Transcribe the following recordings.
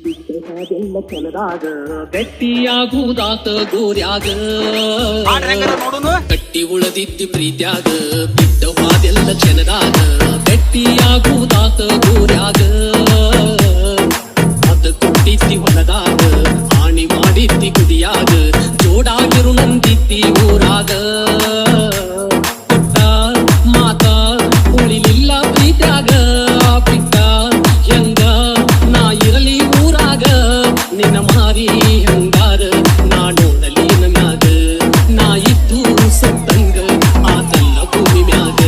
ಅದೆಲ್ಲ ಕೆಲದಾಗ ಗಟ್ಟಿಯಾಗುವುದಾತ ಗೋರ್ಯಾಗ ಗಟ್ಟಿ ಉಳದಿದ್ದು ಪ್ರೀತ್ಯಾಗ ಬಿಟ್ಟ ಹಾದೆಲ್ಲ ಕ್ಷಣದಾಗ ಗಟ್ಟಿಯಾಗುವುದಾತ ಗೋರ್ಯಾಗ ಅದ ಕೊಟ್ಟಿದ್ದಿ ಹೊಲದಾಗ ಆಣಿ ಮಾಡಿದ್ದಿ ಗುಡಿಯಾಗ ಜೋಡಾಗಿರು ನಂದಿದ್ದಿ ಊರಾಗ ಕೊಟ್ಟ ಮಾತ ಉಳಿಲಿಲ್ಲ ಪ್ರೀತ್ಯಾಗ ಬಿಟ್ಟ ಹೆಂಗ ನಾ ಇರಲಿ ಊರಾಗ ನಿನ್ನ ಮಾರಿ ಹಂಗಾರ ನಾ ನೋಡಲಿ ಮ್ಯಾಗ ನಾ ಇದ್ದು ಸತ್ತಂಗ ಆತಲ್ಲ ಭೂಮಿ ಮ್ಯಾಗ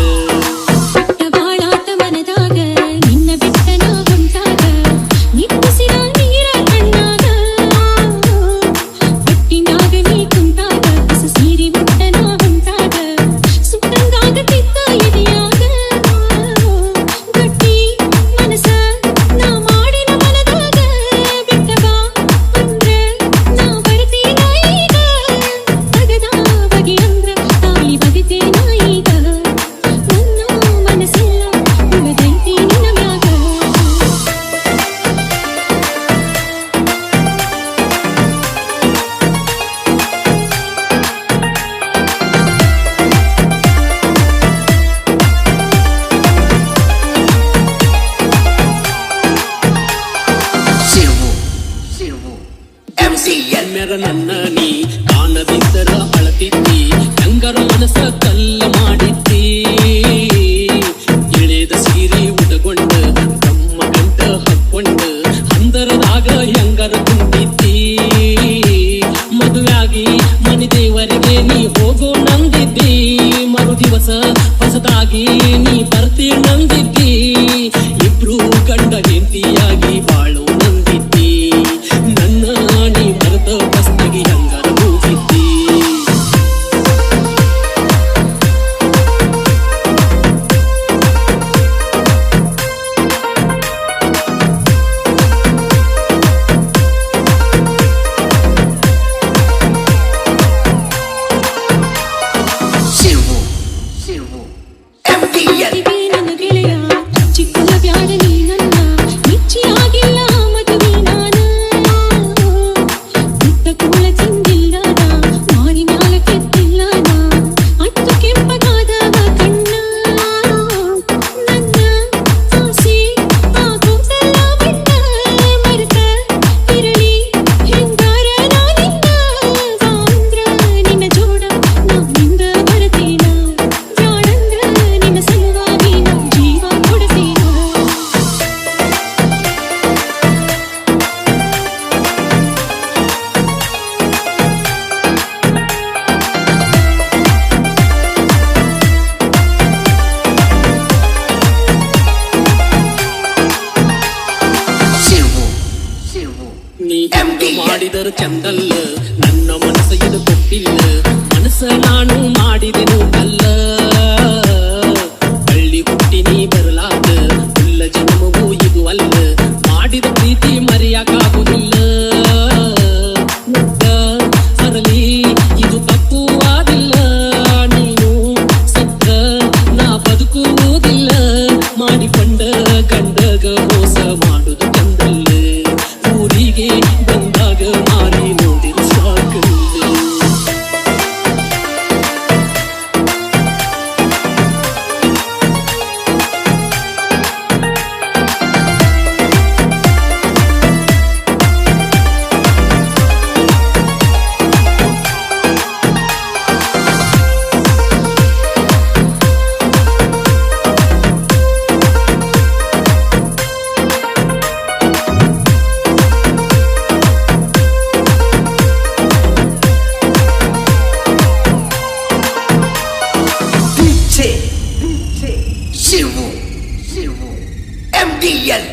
ಬಾಳಾಟ ಮನದಾಗ ನಿನ್ನ ಬಿಟ್ಟ ನಾ ಹೊಂಟಾಗ ನಿಟ್ಟಿಸಿದ ನೀರ ಕಣ್ಣಾಗ ಹೊಟ್ಟಿನಾಗ ನೀ ಕುಂತಾಗ ಹೊಸ ಸೀರಿ ಮುಟ್ಟ ನಾ ಹೊಂಟಾಗ ಸುಟ್ಟಂಗಾಗತಿದ್ದ ಎದೆಯಾಗ ಗಟ್ಟಿ ಮನಸ ನಾ ಮಾಡಿನ ಮನದಾಗ ಬಿಟ್ಟ ಬಾ ಅಂದ್ರೆ ನಾ ಬರ್ತೀನ ಈಗ ತಗದ ಬಗೆ ಅಂದ್ರ ತಾಯಿ ಬಗೆತೇನ ಈಗ ನನ್ನ ಮನಸ್ಸೆಲ್ಲ ಉಳದೈತಿ ನಿನ್ನ ಮ್ಯಾಗ ಮೆರ ನನ್ನ ನೀ ಕಾಣದಿದ್ದರ ಅಳತಿದ್ದಿ ಹೆಂಗರ ಮನಸ್ಸ ಕಲ್ಲ ಮಾಡಿದ್ದಿ ಎಳೆದ ಸೀರೆ ಉಟಕೊಂಡ ತಮ್ಮ ಗಂಟ ಹಾಕೊಂಡ ಹಂದರದಾಗ ಹೆಂಗರ ಕುಂತಿದ್ದಿ ಮದುವೆಯಾಗಿ ಮನೆ ದೇವರಿಗೆ ನೀ ಹೋಗೋ ನಂದಿದ್ದಿ ಮರು ದಿವಸ ಹೊಸದಾಗಿ ನೀ ಬರ್ತಿ ನಂದಿದ್ದಿ ಇಬ್ರು ಗಂಡ ಹೆಂಡತಿಯಾಗಿ ಬಾಳು ನಂದಿದ್ದಿ ನನ್ನ ನೀ ಮರೆತ ಬಸ್ತಿಗೆ ಹಂಗರ ಹೋಗಿದ್ದಿ ಮದುವೆ ನನ್ನ ಗೆಳೆಯ ಚಿಕ್ಕಲ ಬ್ಯಾಡ ನೀ ನನ್ನ ನಿಚ್ಚಿ ಆಗಿಲ್ಲ ಮದುವೆ ನಾನ ಮುಟ್ಟ ಕೂಳ ತಿಂದಿಲ್ಲ ನಾ ಮಾರಿ ಮ್ಯಾಲ ಕೆತ್ತಿಲ್ಲ ನಾ ಅತ್ತು ಕೆಂಪಗಾದವ ಕಣ್ಣ ನನ್ನ ಆಸೆ ಆಗೋದಲ್ಲ ಬಣ್ಣ ಮರೆತ ಇರಲಿ ಹೆಂಗಾರ ನಾನಿನ್ನ ಬಾಂದ್ರ ನಿನ್ನ ಜೋಡ ನಾ ನಿಂದ ಬರತೇನ ಬ್ಯಾಡಂದ್ರ ನಿನ್ನ ಸಲುವಾಗಿ ನಾ ಜೀವ ಕೊಡತೇನ ನೀ ಎಂದು ಮಾಡಿದರು ಚಂದಲ್ಲ ನನ್ನ ಮನಸ್ಸ ಇದು ಕೊಟ್ಟಿಲ್ಲ ಮನಸ್ಸ ನಾನು ಮಾಡಿದೆನು ಅಲ್ಲ ಹಳ್ಳಿ ಹುಟ್ಟಿ ನೀ ಬರಲಾದ ಇಲ್ಲ ಜನ್ಮವೂ ಇದು ಅಲ್ಲ ಮಾಡಿದ ಪ್ರೀತಿ ಮರೆಯಕ್ಕಾಗುವುದಿಲ್ಲ ಮುಗ್ಧ ಸರಲಿ ಇದು ತಪ್ಪುವಾದಿಲ್ಲ ನೀನು ಸತ್ತ ನಾ ಬದುಕುವುದಿಲ್ಲ ಮಾಡಿಕೊಂಡ ಗಂಡಗ ಮೋಸ ಮಾಡುದು ಚಂದಲ್ಲ ಊರಿಗೆ ಬಂದಾಗ ಮಾರಿ ನೋಡಿರು ಸಾಕಲ್ಲ MDL